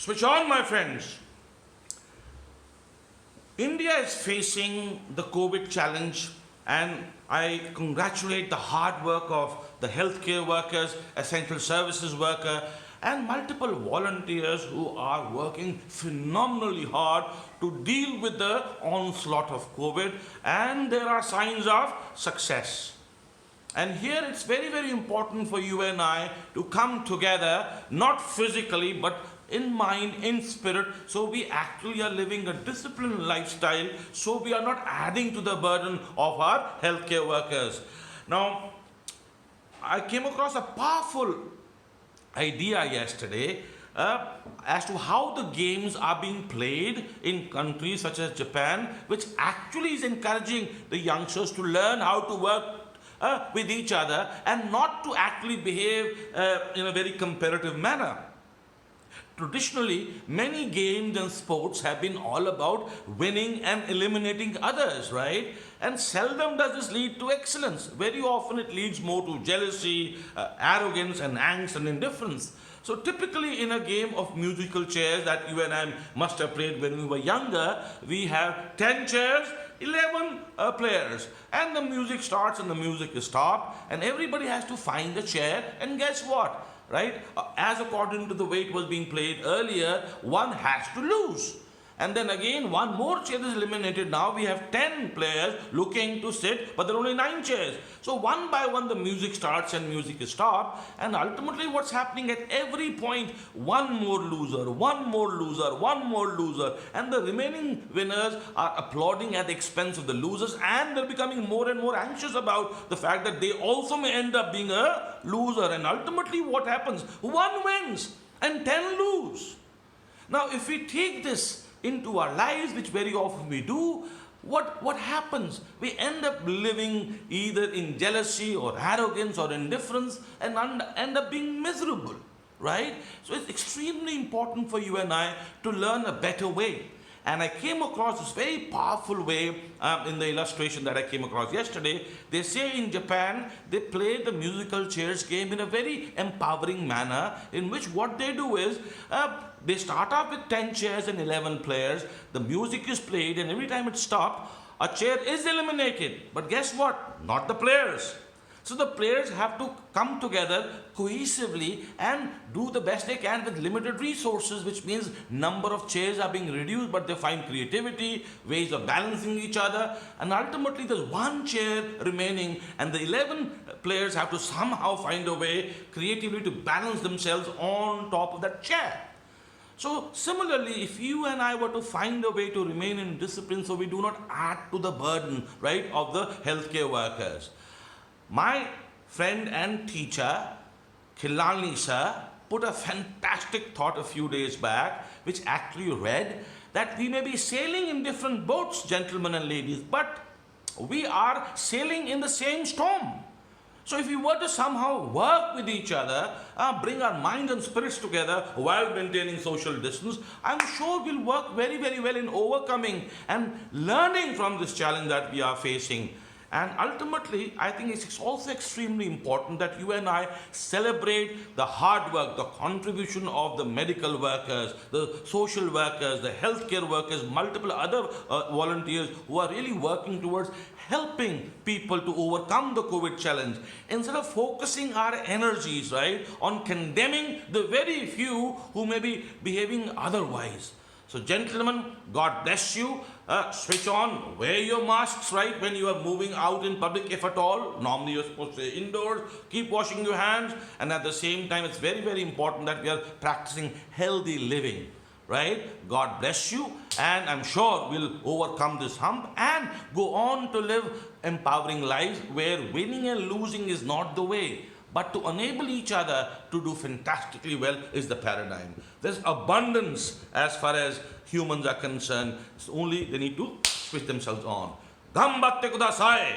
Switch on, my friends. India is facing the COVID challenge, and I congratulate the hard work of the healthcare workers, essential services worker, and multiple volunteers who are working phenomenally hard to deal with the onslaught of COVID, and there are signs of success. And here it's very, very important for you and I to come together, not physically, but in mind, in spirit, so we actually are living a disciplined lifestyle, so we are not adding to the burden of our healthcare workers. Now, I came across a powerful idea yesterday as to how the games are being played in countries such as Japan, which actually is encouraging the youngsters to learn how to work with each other and not to actually behave in a very competitive manner. Traditionally, many games and sports have been all about winning and eliminating others, right? And seldom does this lead to excellence. Very often it leads more to jealousy, arrogance, and angst and indifference. So typically in a game of musical chairs that you and I must have played when we were younger, we have 10 chairs, 11 players, and the music starts and the music is stopped, and everybody has to find a chair, and guess what? Right? As according to the way it was being played earlier, one has to lose. And then again, one more chair is eliminated. Now we have 10 players looking to sit, but there are only 9 chairs. So one by one, the music starts and music is stopped. And ultimately, what's happening at every point, one more loser, one more loser, one more loser. And the remaining winners are applauding at the expense of the losers. And they're becoming more and more anxious about the fact that they also may end up being a loser. And ultimately, what happens? One wins and 10 lose. Now, if we take this into our lives, which very often we do, what happens? We end up living either in jealousy or arrogance or indifference and end up being miserable, right? So it's extremely important for you and I to learn a better way. And I came across this very powerful way in the illustration that I came across yesterday. They say in Japan, they play the musical chairs game in a very empowering manner, in which what they do is, they start off with 10 chairs and 11 players. The music is played, and every time it stops, a chair is eliminated. But guess what? Not the players. So the players have to come together cohesively and do the best they can with limited resources, which means number of chairs are being reduced, but they find creativity, ways of balancing each other, and ultimately there's one chair remaining, and the 11 players have to somehow find a way creatively to balance themselves on top of that chair. So similarly, if you and I were to find a way to remain in discipline so we do not add to the burden, right, of the healthcare workers. My friend and teacher, Khilani sir, put a fantastic thought a few days back, which actually read that we may be sailing in different boats, gentlemen and ladies, but we are sailing in the same storm. So if we were to somehow work with each other, bring our minds and spirits together while maintaining social distance, I'm sure we'll work very, very well in overcoming and learning from this challenge that we are facing. And ultimately, I think it's also extremely important that you and I celebrate the hard work, the contribution of the medical workers, the social workers, the healthcare workers, multiple other volunteers who are really working towards helping people to overcome the COVID challenge. Instead of focusing our energies, right, on condemning the very few who may be behaving otherwise. So gentlemen, God bless you. Switch on, wear your masks, right, when you are moving out in public, if at all. Normally you're supposed to stay indoors. Keep washing your hands. And at the same time, it's very, very important that we are practicing healthy living, right? God bless you. And I'm sure we'll overcome this hump and go on to live empowering lives where winning and losing is not the way, but to enable each other to do fantastically well is the paradigm. There's abundance as far as humans are concerned. It's only they need to switch themselves on. Gambatte kudasai.